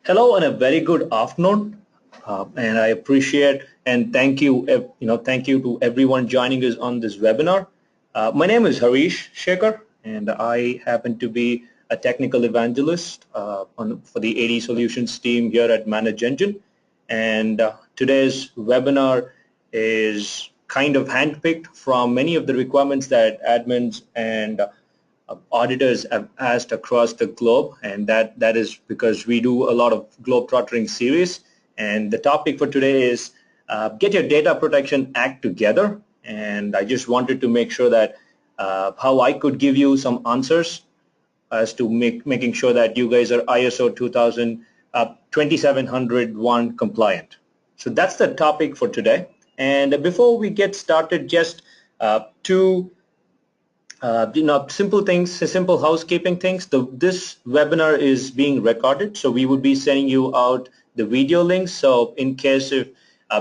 Hello and a very good afternoon. And I appreciate and thank you, thank you to everyone joining us on this webinar. My name is Harish Shekhar, and I happen to be a technical evangelist for the AD Solutions team here at Manage Engine. And today's webinar is kind of handpicked from many of the requirements that admins and auditors have asked across the globe, and that is because we do a lot of globe-trottering series. And the topic for today is get your data protection act together. And I just wanted to make sure that how I could give you some answers as to making sure that you guys are ISO 2701 compliant. So that's the topic for today. And before we get started, just two simple things, simple housekeeping things. This webinar is being recorded, so we would be sending you out the video links. So in case if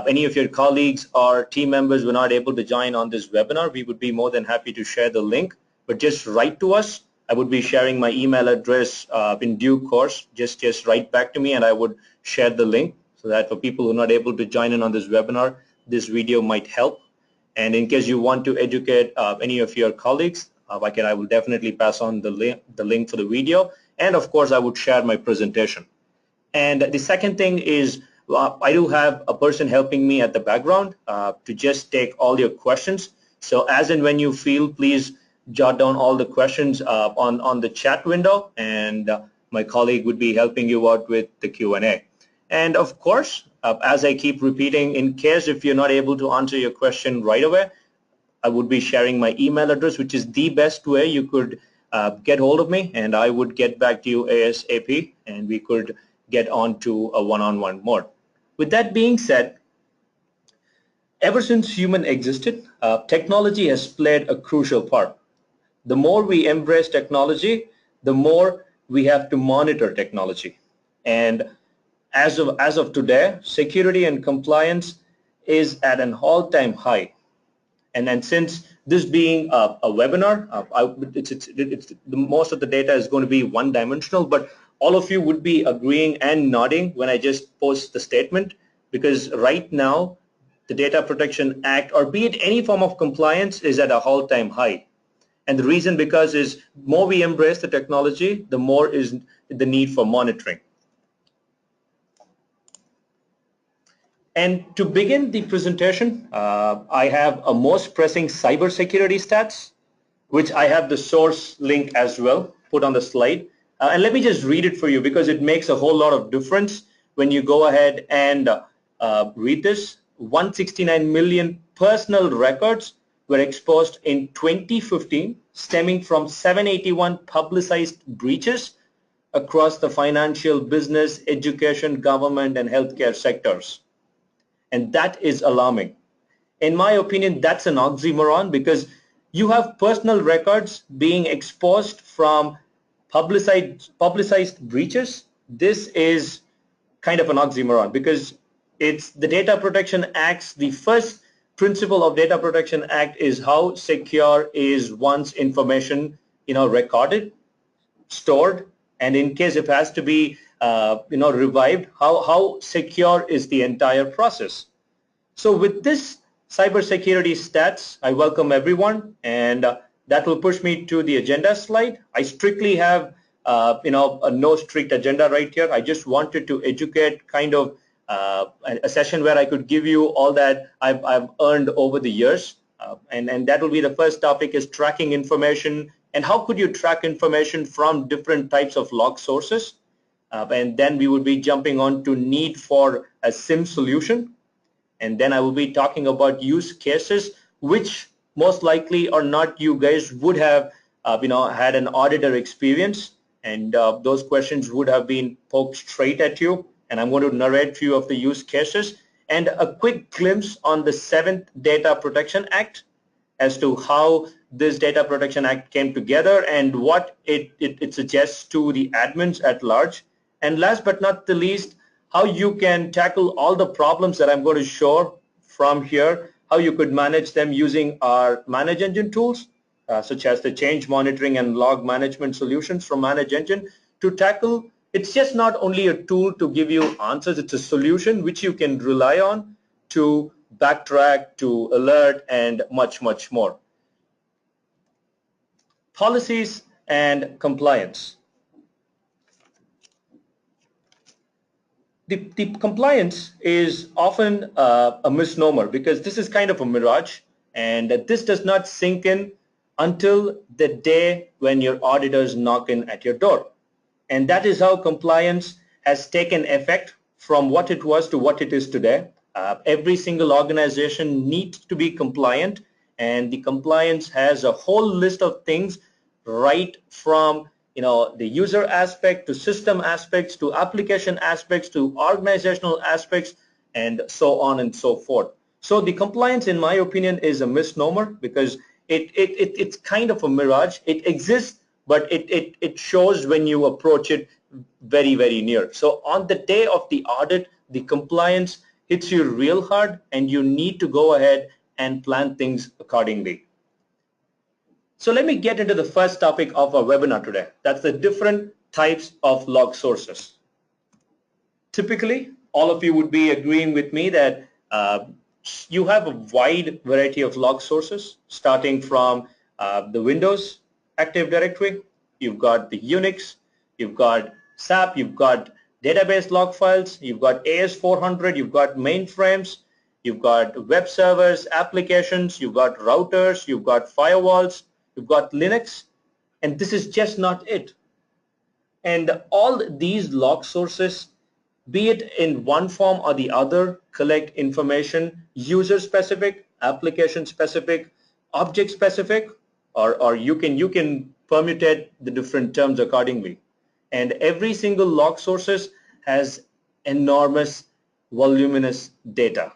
any of your colleagues or team members were not able to join on this webinar, we would be more than happy to share the link. But just write to us. I would be sharing my email address in due course. Just write back to me, and I would share the link so that for people who are not able to join in on this webinar, this video might help. And in case you want to educate any of your colleagues, I will definitely pass on the link for the video, and of course I would share my presentation. And the second thing is I do have a person helping me at the background to just take all your questions. So as and when you feel, please jot down all the questions on the chat window, and my colleague would be helping you out with the Q&A. And of course, as I keep repeating, in case if you're not able to answer your question right away, I would be sharing my email address, which is the best way you could get hold of me, and I would get back to you ASAP, and we could get on to a one-on-one mode. With that being said, ever since human existed, technology has played a crucial part. The more we embrace technology, the more we have to monitor technology. And as of today, security and compliance is at an all-time high. And then since this being a webinar, most of the data is going to be one-dimensional, but all of you would be agreeing and nodding when I just post the statement, because right now the Data Protection Act, or be it any form of compliance, is at a all-time high. And the reason because is more we embrace the technology, the more is the need for monitoring. And to begin the presentation, I have a most pressing cybersecurity stats, which I have the source link as well put on the slide. And let me just read it for you, because it makes a whole lot of difference when you go ahead and read this. 169 million personal records were exposed in 2015, stemming from 781 publicized breaches across the financial, business, education, government, and healthcare sectors. And that is alarming. In my opinion, that's an oxymoron, because you have personal records being exposed from publicized breaches. This is kind of an oxymoron, because it's the Data Protection Act's, the first principle of Data Protection Act is how secure is one's information, recorded, stored, and in case it has to be revived, how secure is the entire process. So with this cybersecurity stats, I welcome everyone, and that will push me to the agenda slide. I strictly have a no strict agenda right here. I just wanted to educate, kind of a session where I could give you all that I've earned over the years, and that will be the first topic, is tracking information, and how could you track information from different types of log sources. And then we would be jumping on to need for a SIM solution. And then I will be talking about use cases, which most likely or not you guys would have had an auditor experience, and those questions would have been poked straight at you. And I'm going to narrate a few of the use cases and a quick glimpse on the 7th Data Protection Act as to how this Data Protection Act came together and what it suggests to the admins at large. And last but not the least, how you can tackle all the problems that I'm going to show from here, how you could manage them using our Manage Engine tools, such as the change monitoring and log management solutions from Manage Engine, to tackle It's just not only a tool to give you answers, it's a solution which you can rely on to backtrack, to alert, and much, much more. Policies and compliance. The compliance is often a misnomer because this is kind of a mirage, and this does not sink in until the day when your auditors knock in at your door. And that is how compliance has taken effect from what it was to what it is today. Every single organization needs to be compliant, and the compliance has a whole list of things, right from the user aspect to system aspects to application aspects to organizational aspects, and so on and so forth. So the compliance, in my opinion, is a misnomer because it's kind of a mirage. It exists, but it shows when you approach it very, very near. So on the day of the audit, the compliance hits you real hard, and you need to go ahead and plan things accordingly. So let me get into the first topic of our webinar today. That's the different types of log sources. Typically, all of you would be agreeing with me that you have a wide variety of log sources, starting from the Windows Active Directory, you've got the Unix, you've got SAP, you've got database log files, you've got AS400, you've got mainframes, you've got web servers, applications, you've got routers, you've got firewalls, you've got Linux, and this is just not it. And all these log sources, be it in one form or the other, collect information user specific, application specific, object specific, or you can permutate the different terms accordingly. And every single log sources has enormous voluminous data.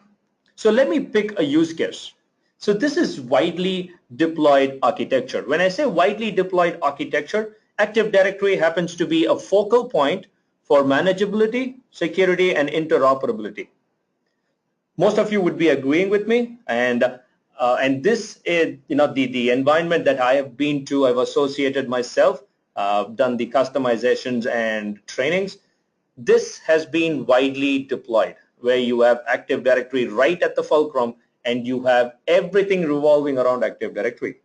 So let me pick a use case. So this is widely deployed architecture. When I say widely deployed architecture, Active Directory happens to be a focal point for manageability, security, and interoperability. Most of you would be agreeing with me, and this is the environment that I have been to. I've associated myself, done the customizations and trainings. This has been widely deployed, where you have Active Directory right at the fulcrum, and you have everything revolving around Active Directory.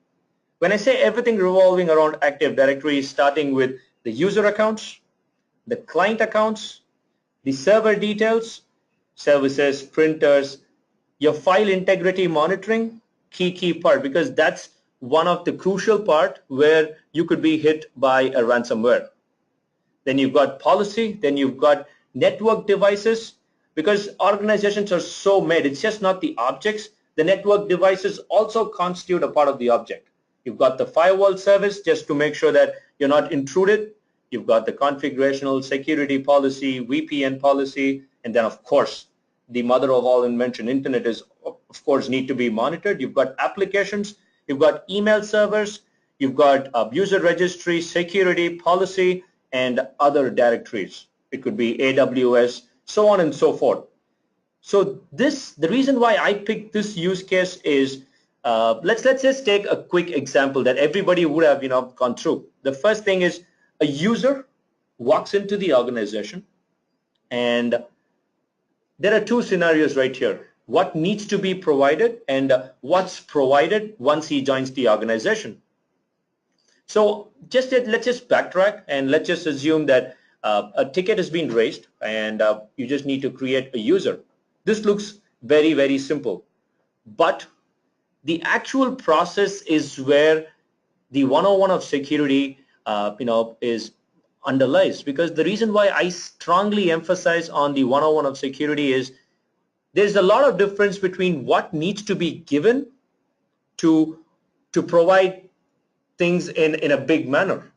When I say everything revolving around Active Directory, starting with the user accounts, the client accounts, the server details, services, printers, your file integrity monitoring, key part, because that's one of the crucial part where you could be hit by a ransomware. Then you've got policy, then you've got network devices, because organizations are so made, it's just not the objects. The network devices also constitute a part of the object. You've got the firewall service just to make sure that you're not intruded. You've got the configurational security policy, VPN policy, and then of course, the mother of all invention, internet, is of course need to be monitored. You've got applications, you've got email servers, you've got user registry, security, policy, and other directories. It could be AWS, so on and so forth. So the reason why I picked this use case is, let's just take a quick example that everybody would have gone through. The first thing is a user walks into the organization, and there are two scenarios right here. What needs to be provided and what's provided once he joins the organization. So let's just backtrack, and let's just assume that a ticket has been raised, and you just need to create a user. This looks very, very simple, but the actual process is where the 101 of security is underlies, because the reason why I strongly emphasize on the 101 of security is there's a lot of difference between what needs to be given to provide things in a big manner.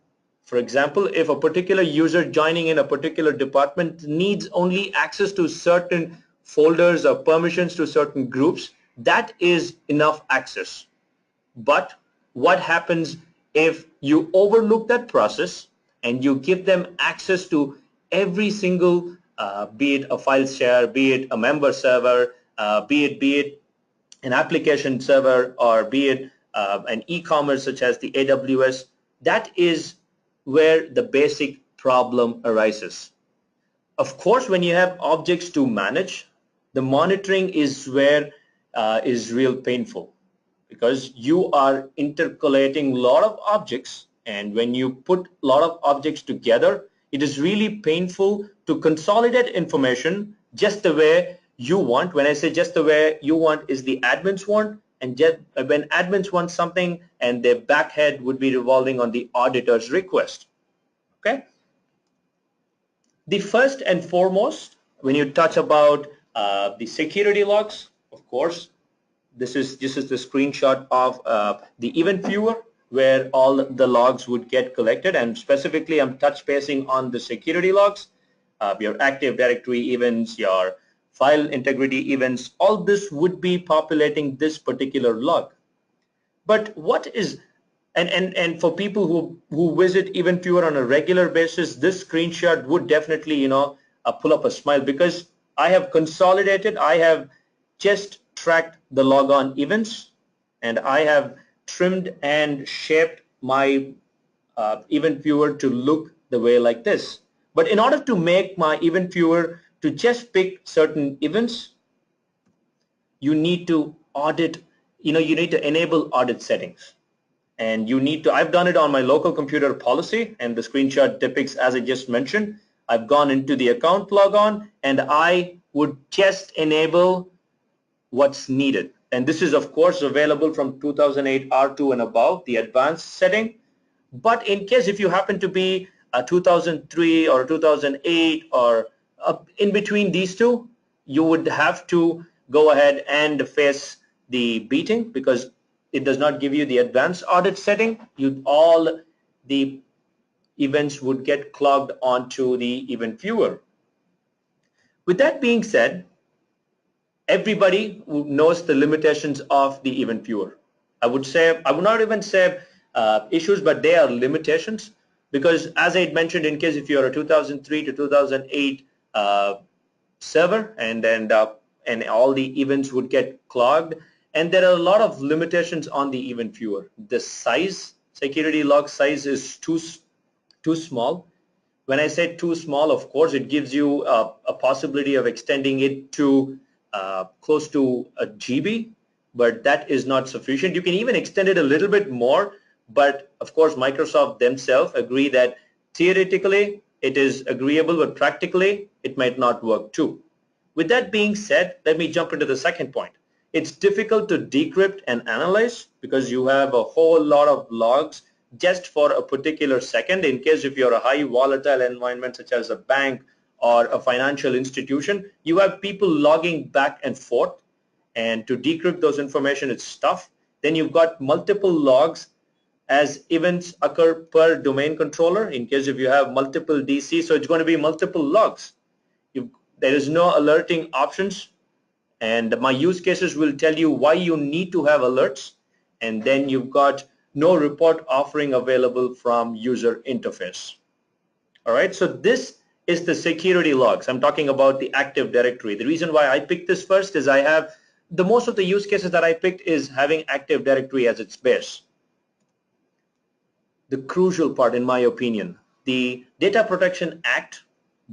For example, if a particular user joining in a particular department needs only access to certain folders or permissions to certain groups, that is enough access. But what happens if you overlook that process and you give them access to every single, be it a file share, be it a member server, be it an application server, or be it an e-commerce such as the AWS? That is where the basic problem arises. Of course, when you have objects to manage, the monitoring is where is real painful, because you are intercalating a lot of objects, and when you put a lot of objects together, it is really painful to consolidate information just the way you want. When I say just the way you want, is the admins want, and just when admins want something, and their backhead would be revolving on the auditor's request. Okay. The first and foremost, when you touch about the security logs, of course, this is the screenshot of the event viewer where all the logs would get collected, and specifically I'm touch basing on the security logs, your Active Directory events, your file integrity events, all this would be populating this particular log. But what is, and for people who visit Event Viewer on a regular basis, this screenshot would definitely pull up a smile, because I have consolidated, I have just tracked the logon events, and I have trimmed and shaped my Event Viewer to look the way like this. But in order to make my Event Viewer to just pick certain events, you need to audit, you need to enable audit settings. And you need to, I've done it on my local computer policy, and the screenshot depicts, as I just mentioned, I've gone into the account logon, and I would just enable what's needed. And this is of course available from 2008 R2 and above, the advanced setting. But in case if you happen to be a 2003 or 2008 or in between these two, you would have to go ahead and face the beating, because it does not give you the advanced audit setting. All the events would get clogged onto the event viewer. With that being said, everybody knows the limitations of the event viewer. I would not even say issues, but they are limitations, because as I had mentioned, in case if you're a 2003 to 2008 server, and all the events would get clogged, and there are a lot of limitations on the event viewer. The size, security log size, is too small. When I say too small, of course, it gives you a possibility of extending it to close to a GB, but that is not sufficient. You can even extend it a little bit more, but of course Microsoft themselves agree that theoretically it is agreeable, but practically it might not work too. With that being said, let me jump into the second point. It's difficult to decrypt and analyze, because you have a whole lot of logs just for a particular second. In case if you're a high volatile environment such as a bank or a financial institution, you have people logging back and forth, and to decrypt those information, it's tough. Then you've got multiple logs as events occur per domain controller. In case if you have multiple DC, so it's going to be multiple logs. There is no alerting options, and my use cases will tell you why you need to have alerts, and then you've got no report offering available from user interface. All right, so this is the security logs. I'm talking about the Active Directory. The reason why I picked this first is I have most of the use cases that I picked is having Active Directory as its base. The crucial part, in my opinion, the Data Protection Act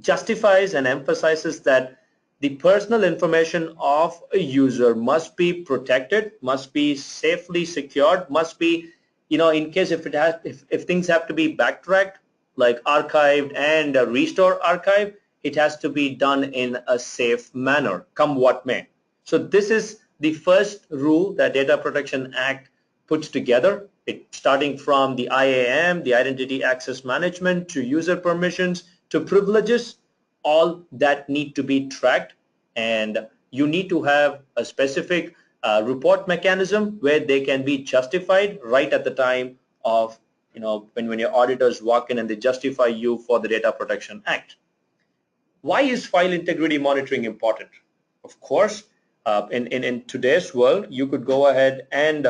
justifies and emphasizes that the personal information of a user must be protected, must be safely secured, must be, in case if things have to be backtracked, like archived and restore archive, it has to be done in a safe manner, come what may. So this is the first rule that Data Protection Act puts together. Starting from the IAM, the Identity Access Management, to user permissions, to privileges, all that need to be tracked, and you need to have a specific report mechanism where they can be justified right at the time of, when your auditors walk in and they justify you for the Data Protection Act. Why is file integrity monitoring important? Of course, in today's world, you could go ahead and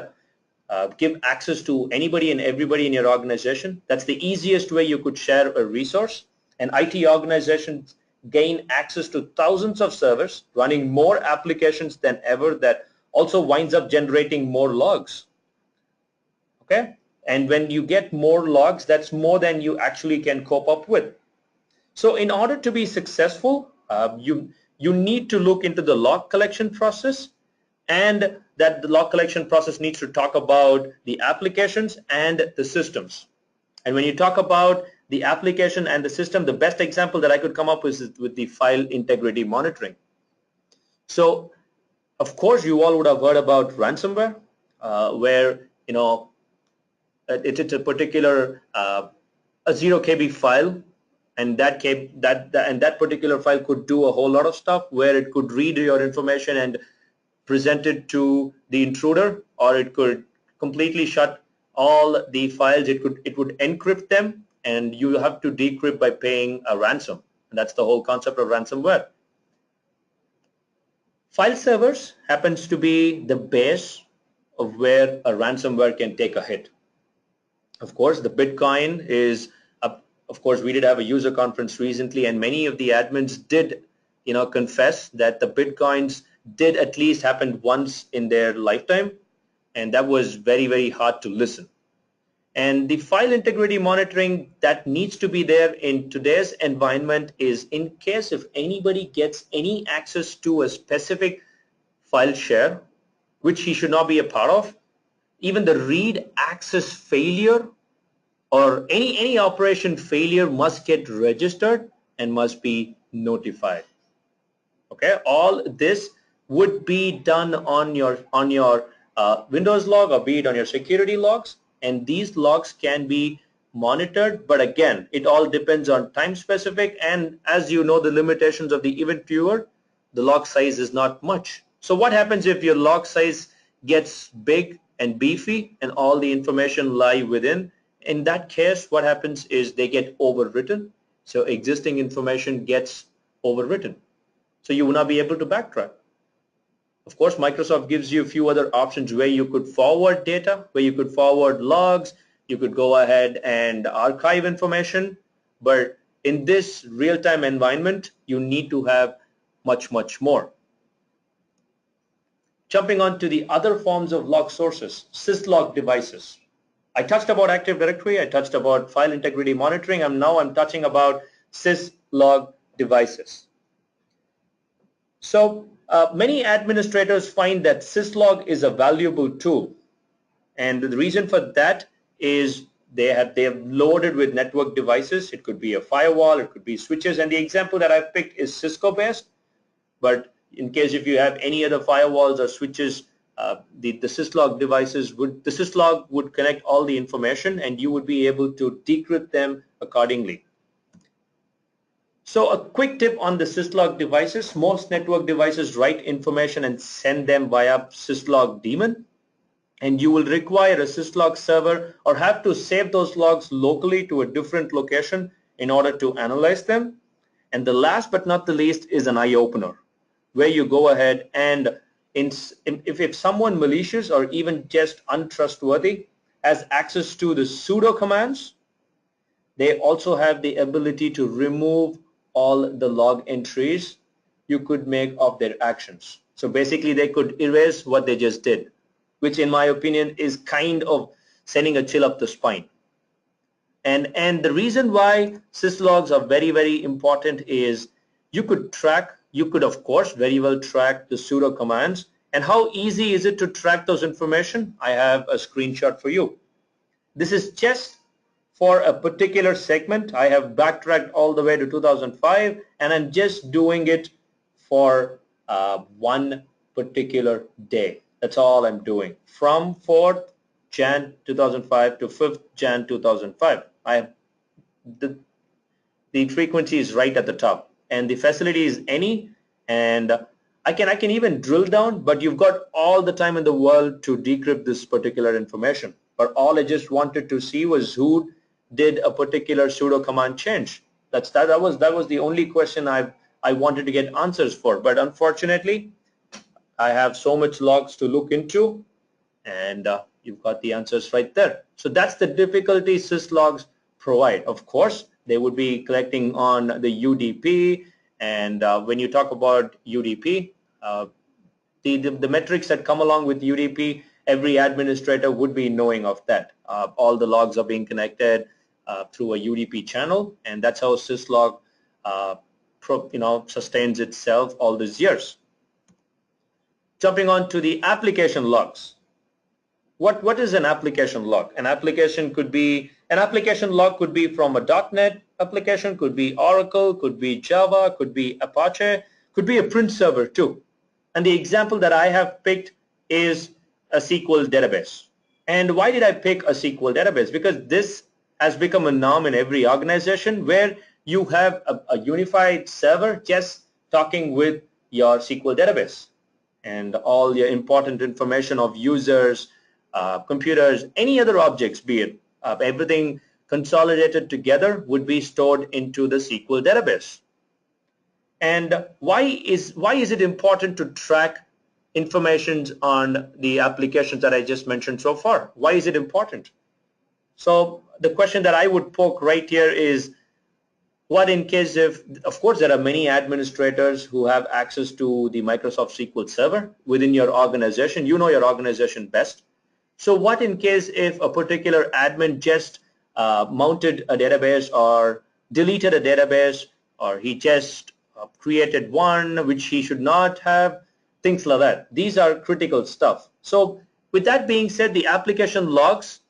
give access to anybody and everybody in your organization. That's the easiest way you could share a resource. And IT organizations gain access to thousands of servers running more applications than ever, that also winds up generating more logs. Okay? And when you get more logs, that's more than you actually can cope up with. So in order to be successful, you need to look into the log collection process, and that the log collection process needs to talk about the applications and the systems. And when you talk about the application and the system, the best example that I could come up with is with the file integrity monitoring. So of course you all would have heard about ransomware, where it's a particular a 0 KB file, and that particular file could do a whole lot of stuff, where it could read your information and present it to the intruder, or it could completely shut all the files. It would encrypt them, and you have to decrypt by paying a ransom. And that's the whole concept of ransomware. File servers happens to be the base of where a ransomware can take a hit. Of course, the Bitcoin is, of course, we did have a user conference recently, and many of the admins did, confess that the Bitcoins did at least happen once in their lifetime, and that was very, very hard to listen. And the file integrity monitoring that needs to be there in today's environment is, in case if anybody gets any access to a specific file share, which he should not be a part of, even the read access failure or any operation failure must get registered and must be notified. Okay, all this would be done on your Windows log, or be it on your security logs, and these logs can be monitored. But again, it all depends on time specific, and as you know, the limitations of the event viewer, the log size is not much. So what happens if your log size gets big and beefy and all the information lie within? In that case, what happens is they get overwritten. So existing information gets overwritten. So you will not be able to backtrack. Of course, Microsoft gives you a few other options where you could forward data, where you could forward logs, you could go ahead and archive information. But in this real-time environment, you need to have much, much more. Jumping on to the other forms of log sources, Syslog devices. I touched about Active Directory, I touched about file integrity monitoring, and now I'm touching about Syslog devices. So many administrators find that Syslog is a valuable tool, and the reason for that is they have loaded with network devices. It could be a firewall, it could be switches, and the example that I've picked is Cisco based, but in case if you have any other firewalls or switches, the Syslog devices the Syslog would connect all the information, and you would be able to decrypt them accordingly. So a quick tip on the Syslog devices: most network devices write information and send them via Syslog daemon, and you will require a Syslog server or have to save those logs locally to a different location in order to analyze them. And the last but not the least is an eye opener, where you go ahead and if someone malicious or even just untrustworthy has access to the sudo commands, they also have the ability to remove all the log entries you could make of their actions. So basically they could erase what they just did, which in my opinion is kind of sending a chill up the spine. And the reason why syslogs are very, very important is you could of course very well track the sudo commands. And how easy is it to track those information? I have a screenshot for you. This is just for a particular segment. I have backtracked all the way to 2005, and I'm just doing it for one particular day. That's all I'm doing. From 4th Jan 2005 to 5th Jan 2005. The frequency is right at the top, and the facility is any, and I can even drill down, but you've got all the time in the world to decrypt this particular information. But all I just wanted to see was who did a particular sudo command change. That was the only question I wanted to get answers for. But unfortunately, I have so much logs to look into, and you've got the answers right there. So that's the difficulty syslogs provide. Of course, they would be collecting on the UDP, and when you talk about UDP, the metrics that come along with UDP, every administrator would be knowing of that. All the logs are being connected through a UDP channel, and that's how Syslog sustains itself all these years. Jumping on to the application logs. What is an application log? An application log could be from a .NET application, could be Oracle, could be Java, could be Apache, could be a print server too. And the example that I have picked is a SQL database. And why did I pick a SQL database? Because this has become a norm in every organization where you have a unified server just talking with your SQL database. And all your important information of users, computers, any other objects, be it everything consolidated together would be stored into the SQL database. And why is it important to track information on the applications that I just mentioned so far? Why is it important? So the question that I would poke right here is, what in case if, of course, there are many administrators who have access to the Microsoft SQL Server within your organization. You know your organization best. So what in case if a particular admin just mounted a database or deleted a database, or he just created one which he should not have, things like that. These are critical stuff. So with that being said, the application logs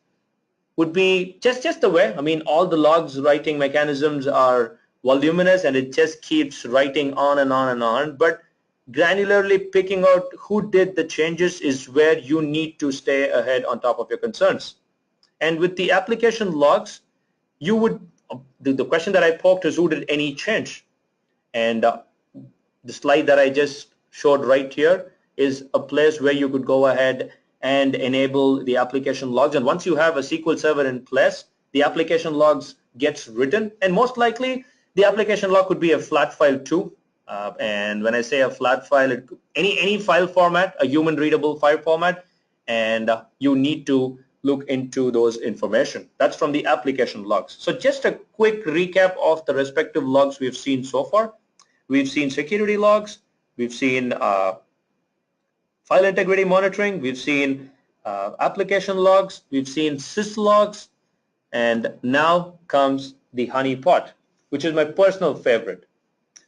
would be just the way, I mean, all the logs writing mechanisms are voluminous and it just keeps writing on and on and on, but granularly picking out who did the changes is where you need to stay ahead on top of your concerns. And with the application logs, you would, the question that I poked is, who did any change? And the slide that I just showed right here is a place where you could go ahead and enable the application logs. And once you have a SQL Server in place, the application logs gets written, and most likely the application log could be a flat file too. And when I say a flat file, any file format, a human readable file format, and you need to look into those information. That's from the application logs. So just a quick recap of the respective logs we've seen so far. We've seen security logs, we've seen file integrity monitoring, we've seen application logs, we've seen syslogs, and now comes the honeypot, which is my personal favorite.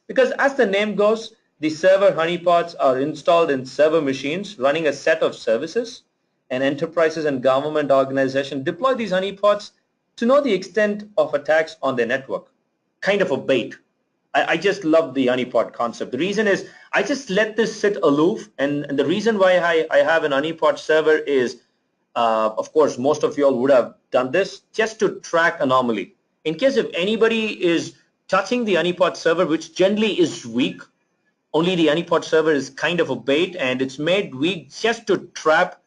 Because as the name goes, the server honeypots are installed in server machines running a set of services, and enterprises and government organizations deploy these honeypots to know the extent of attacks on their network. Kind of a bait. I just love the honeypot concept. The reason is I just let this sit aloof, and the reason why I have an honeypot server is, of course, most of you all would have done this, just to track anomaly. In case if anybody is touching the honeypot server, which generally is weak, only the honeypot server is kind of a bait, and it's made weak just to trap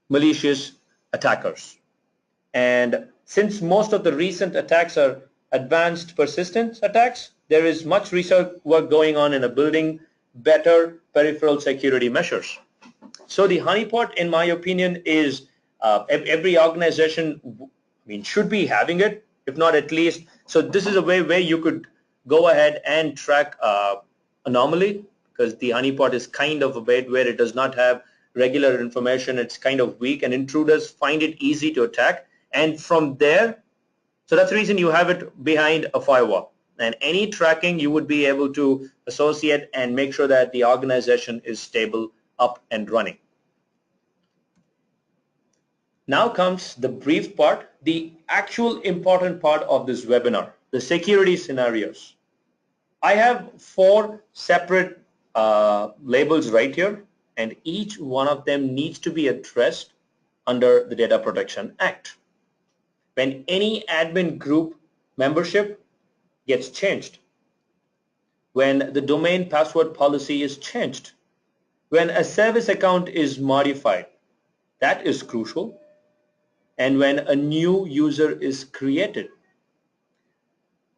malicious attackers. And since most of the recent attacks are advanced persistent attacks, there is much research work going on in building better peripheral security measures. So the honeypot, in my opinion, is every organization, should be having it, if not at least. So this is a way where you could go ahead and track anomaly, because the honeypot is kind of a bait where it does not have regular information. It's kind of weak, and intruders find it easy to attack. And from there, so that's the reason you have it behind a firewall. And any tracking you would be able to associate and make sure that the organization is stable, up and running. Now comes the brief part, the actual important part of this webinar, the security scenarios. I have 4 separate labels right here, and each one of them needs to be addressed under the Data Protection Act. When any admin group membership gets changed, when the domain password policy is changed, when a service account is modified, that is crucial, and when a new user is created.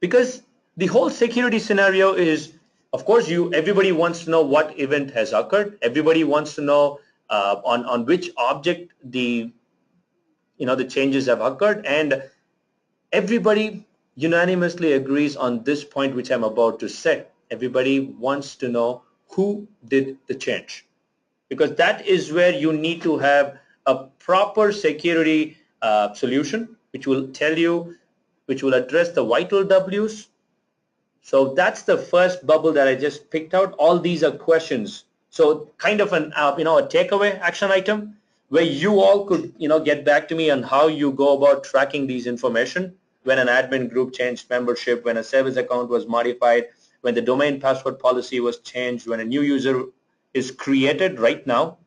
Because the whole security scenario is, of course, everybody wants to know what event has occurred. Everybody wants to know on which object the changes have occurred, and everybody unanimously agrees on this point which I'm about to say. Everybody wants to know who did the change, because that is where you need to have a proper security solution which will tell you, which will address the vital W's, So that's the first bubble that I just picked out. All these are questions. So kind of an a takeaway action item where you all could get back to me on how you go about tracking these information when an admin group changed membership, when a service account was modified, when the domain password policy was changed, when a new user is created right now.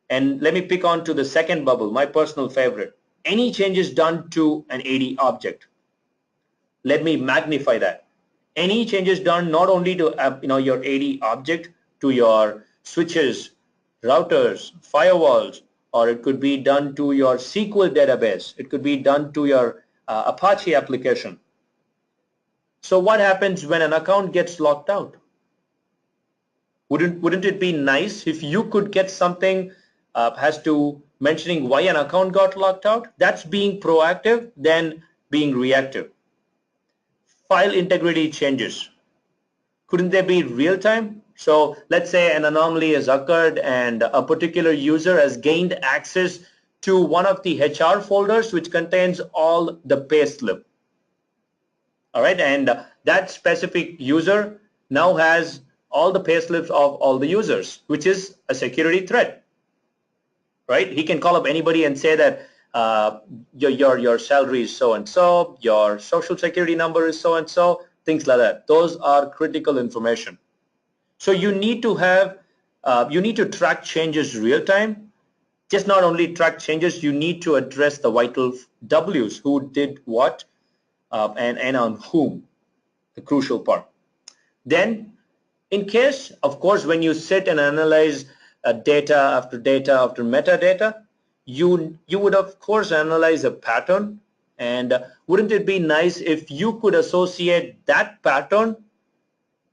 And let me pick on to the second bubble, my personal favorite. Any changes done to an AD object. Let me magnify that. Any changes done not only to your AD object, to your switches, routers, firewalls, or it could be done to your SQL database. It could be done to your Apache application. So what happens when an account gets locked out? Wouldn't it be nice if you could get something as to mentioning why an account got locked out? That's being proactive than being reactive. File integrity changes. Couldn't they be real time? So let's say an anomaly has occurred and a particular user has gained access to one of the HR folders which contains all the payslip. All right, and that specific user now has all the payslips of all the users, which is a security threat. Right? He can call up anybody and say that your salary is so and so, your social security number is so and so, things like that. Those are critical information. So you need to have you need to track changes real time. Just not only track changes, you need to address the vital W's, who did what and on whom, the crucial part. Then in case, of course, when you sit and analyze data after metadata, you would of course analyze a pattern. And wouldn't it be nice if you could associate that pattern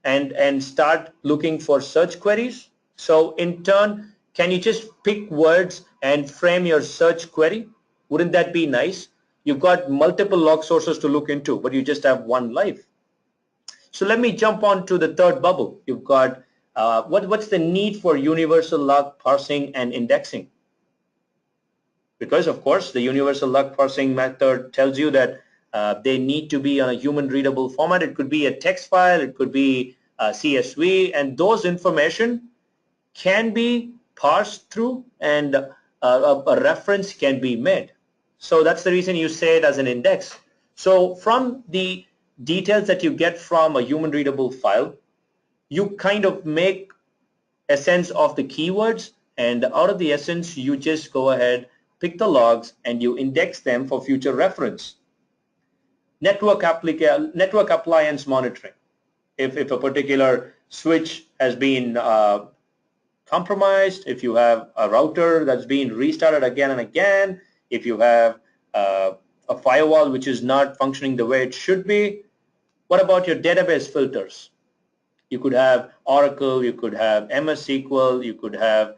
and start looking for search queries? So in turn, can you just pick words and frame your search query? Wouldn't that be nice? You've got multiple log sources to look into, but you just have one live. So let me jump on to the third bubble. You've got what's the need for universal log parsing and indexing? Because of course the universal log parsing method tells you that they need to be on a human readable format. It could be a text file, it could be a CSV, and those information can be parsed through and a reference can be made. So that's the reason you say it as an index. So from the details that you get from a human readable file, you kind of make a sense of the keywords, and out of the essence you just go ahead, pick the logs, and you index them for future reference. Network appliance monitoring. If a particular switch has been compromised, if you have a router that's being restarted again and again, if you have a firewall which is not functioning the way it should be, what about your database filters? You could have Oracle, you could have MS SQL, you could have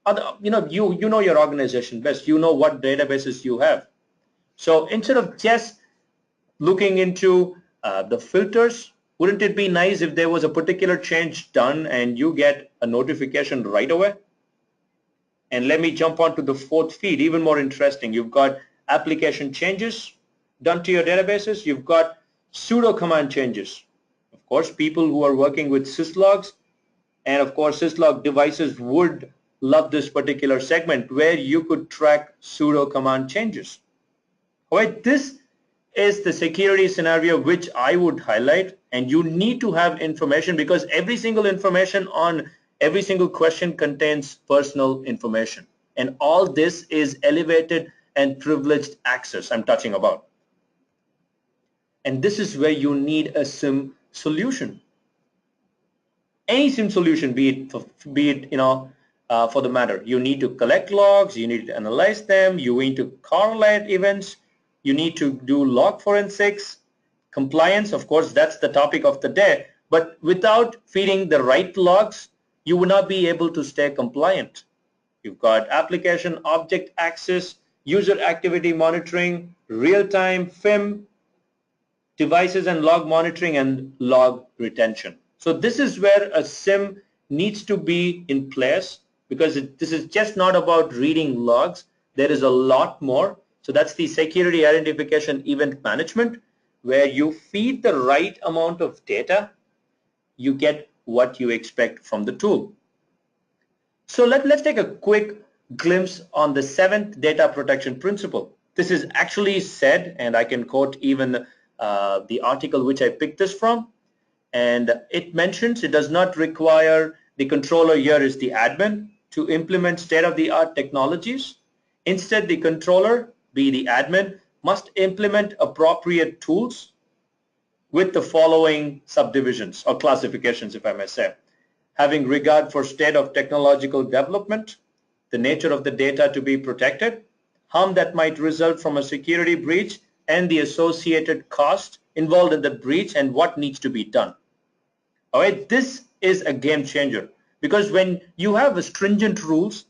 other, you know your organization best. You know what databases you have. So instead of just looking into the filters, wouldn't it be nice if there was a particular change done and you get a notification right away? And let me jump on to the fourth feed, even more interesting. You've got application changes done to your databases. You've got sudo command changes. Of course, people who are working with Syslogs and of course Syslog devices would love this particular segment where you could track sudo command changes. All right, this is the security scenario which I would highlight, and you need to have information because every single information on every single question contains personal information, and all this is elevated and privileged access I'm touching about. And this is where you need a SIM solution. Any SIM solution, be it for the matter. You need to collect logs, you need to analyze them, you need to correlate events, you need to do log forensics, compliance, of course, that's the topic of the day. But without feeding the right logs, you will not be able to stay compliant. You've got application object access, user activity monitoring, real-time FIM, devices and log monitoring, and log retention. So this is where a SIM needs to be in place, because this is just not about reading logs. There is a lot more. So that's the security identification event management, where you feed the right amount of data, you get what you expect from the tool. So let's take a quick glimpse on the 7th data protection principle. This is actually said, and I can quote even the article which I picked this from, and it mentions it does not require the controller, here is the admin, to implement state-of-the-art technologies. Instead, the controller, be the admin, must implement appropriate tools with the following subdivisions or classifications, if I may say. Having regard for state of technological development, the nature of the data to be protected, harm that might result from a security breach, and the associated cost involved in the breach and what needs to be done. All right, this is a game changer, because when you have stringent rules,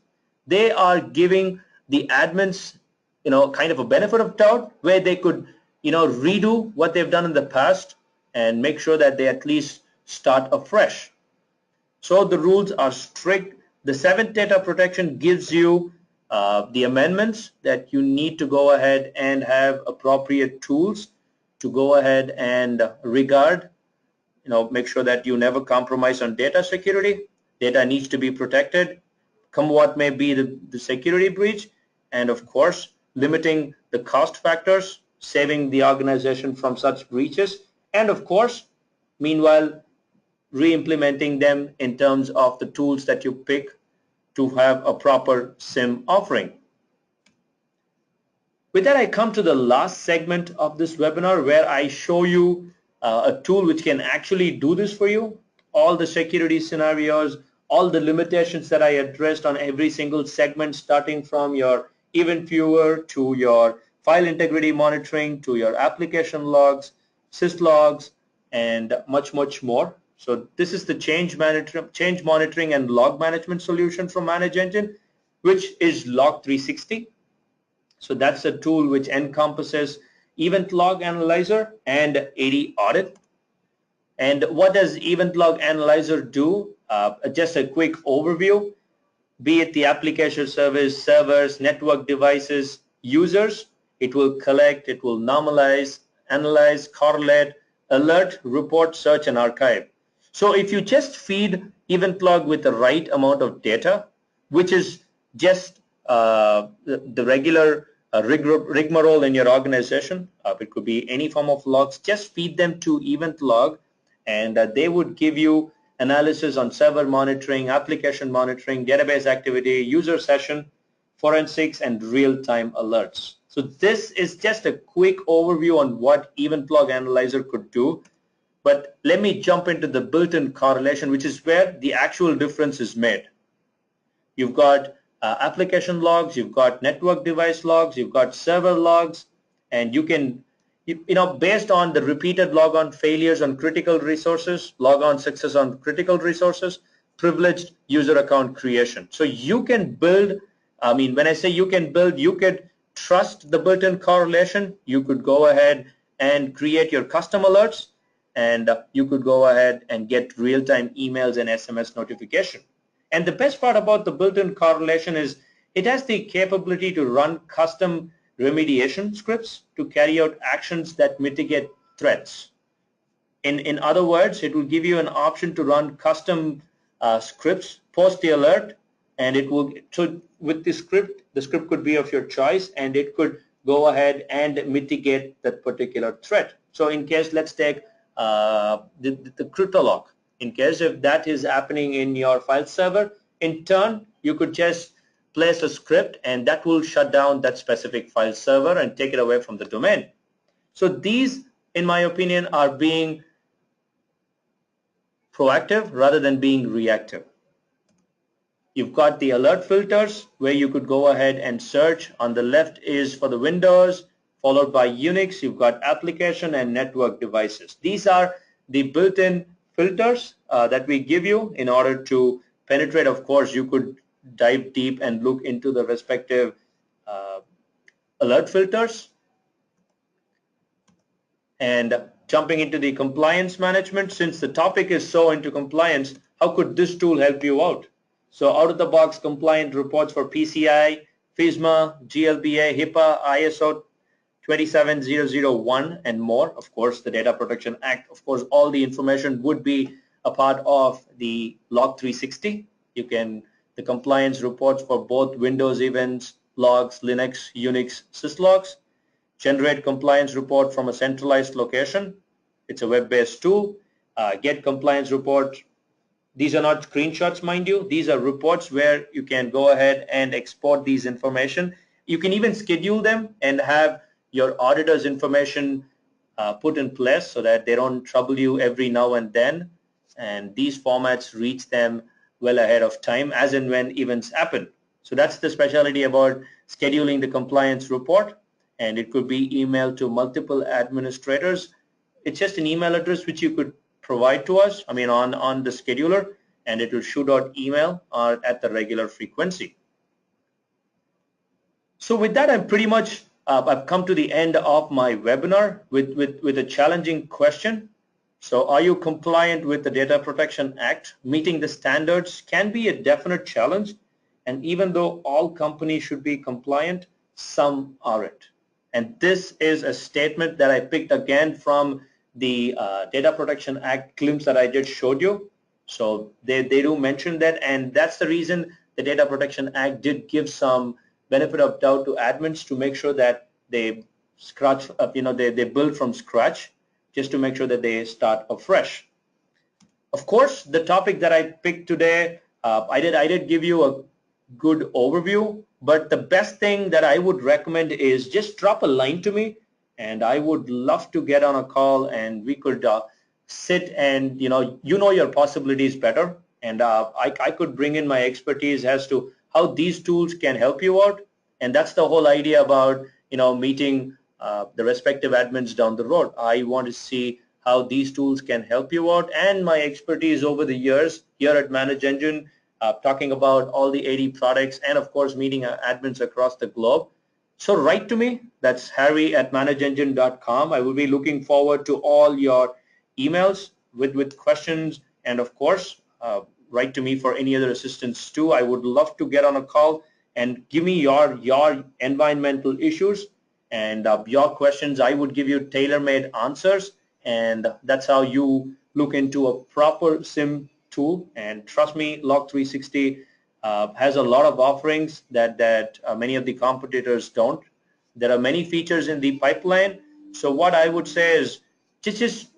they are giving the admins, kind of a benefit of doubt where they could, redo what they've done in the past and make sure that they at least start afresh. So the rules are strict. The 7th data protection gives you the amendments that you need to go ahead and have appropriate tools to go ahead and regard, make sure that you never compromise on data security. Data needs to be protected, come what may be the security breach, and of course, limiting the cost factors, saving the organization from such breaches, and of course, meanwhile, re-implementing them in terms of the tools that you pick to have a proper SIM offering. With that, I come to the last segment of this webinar where I show you a tool which can actually do this for you. All the security scenarios, all the limitations that I addressed on every single segment, starting from your event viewer to your file integrity monitoring to your application logs, Syslogs, and much, much more. So this is the change monitoring and log management solution from Manage Engine, which is Log 360. So that's a tool which encompasses Event Log Analyzer and AD Audit. And what does Event Log Analyzer do? Just a quick overview. Be it the application service, servers, network devices, users, it will collect, it will normalize, analyze, correlate, alert, report, search, and archive. So if you just feed Event Log with the right amount of data, which is just the regular rigmarole in your organization, it could be any form of logs, just feed them to Event Log, and they would give you analysis on server monitoring, application monitoring, database activity, user session, forensics, and real-time alerts. So this is just a quick overview on what Event Log Analyzer could do. But let me jump into the built-in correlation, which is where the actual difference is made. You've got application logs, you've got network device logs, you've got server logs, and you can, based on the repeated logon failures on critical resources, logon success on critical resources, privileged user account creation. So you can build, when I say you can build, you could trust the built-in correlation. You could go ahead and create your custom alerts, and you could go ahead and get real-time emails and SMS notification. And the best part about the built-in correlation is it has the capability to run custom remediation scripts to carry out actions that mitigate threats. In other words, it will give you an option to run custom scripts post the alert, and it will, so with the script could be of your choice, and it could go ahead and mitigate that particular threat. So in case, let's take the crypto lock. In case if that is happening in your file server, in turn, you could just place a script and that will shut down that specific file server and take it away from the domain. So these, in my opinion, are being proactive rather than being reactive. You've got the alert filters where you could go ahead and search. On the left is for the Windows, followed by Unix. You've got application and network devices. These are the built-in filters that we give you in order to penetrate. Of course, you could dive deep and look into the respective alert filters. And jumping into the compliance management, since the topic is so into compliance, how could this tool help you out? So out of the box compliant reports for PCI, FISMA, GLBA, HIPAA, ISO 27001 and more. Of course, the Data Protection Act, of course, all the information would be a part of the Log 360. The compliance reports for both Windows events, logs, Linux, Unix, Syslogs, generate compliance report from a centralized location. It's a web-based tool. Get compliance report. These are not screenshots, mind you. These are reports where you can go ahead and export these information. You can even schedule them and have your auditor's information put in place so that they don't trouble you every now and then. And these formats reach them well ahead of time as and when events happen. So that's the specialty about scheduling the compliance report, and it could be emailed to multiple administrators. It's just an email address which you could provide to us, on the scheduler, and it will shoot out email at the regular frequency. So with that, I'm pretty much, I've come to the end of my webinar with a challenging question. So are you compliant with the Data Protection Act? Meeting the standards can be a definite challenge, and even though all companies should be compliant, some aren't. And this is a statement that I picked again from the Data Protection Act glimpse that I just showed you. So they do mention that, and that's the reason the Data Protection Act did give some benefit of doubt to admins to make sure that they they build from scratch, just to make sure that they start afresh. Of course, the topic that I picked today, I did give you a good overview, but the best thing that I would recommend is just drop a line to me, and I would love to get on a call and we could sit and your possibilities better, and I could bring in my expertise as to how these tools can help you out. And that's the whole idea about meeting the respective admins down the road. I want to see how these tools can help you out, and my expertise over the years here at Manage Engine, talking about all the 80 products, and of course meeting admins across the globe. So write to me. That's harry@manageengine.com. I will be looking forward to all your emails with questions, and of course write to me for any other assistance too. I would love to get on a call and give me your environmental issues and your questions. I would give you tailor-made answers, and that's how you look into a proper SIM tool. And trust me, Log 360 has a lot of offerings that many of the competitors don't. There are many features in the pipeline. So what I would say is just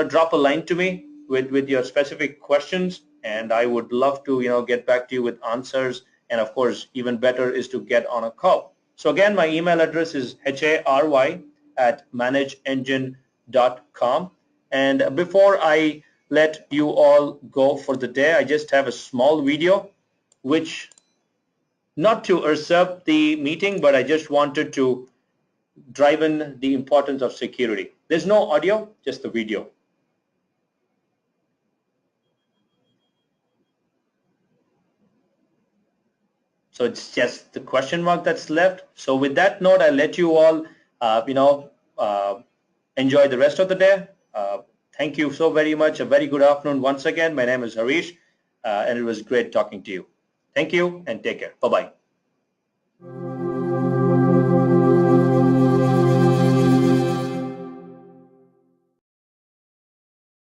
drop a line to me with your specific questions, and I would love to get back to you with answers. And of course, even better is to get on a call. So again, my email address is harry@manageengine.com. And before I let you all go for the day, I just have a small video, which not to usurp the meeting, but I just wanted to drive in the importance of security. There's no audio, just the video. So it's just the question mark that's left. So with that note, I'll let you all, enjoy the rest of the day. Thank you so very much. A very good afternoon once again. My name is Harish, and it was great talking to you. Thank you, and take care. Bye-bye.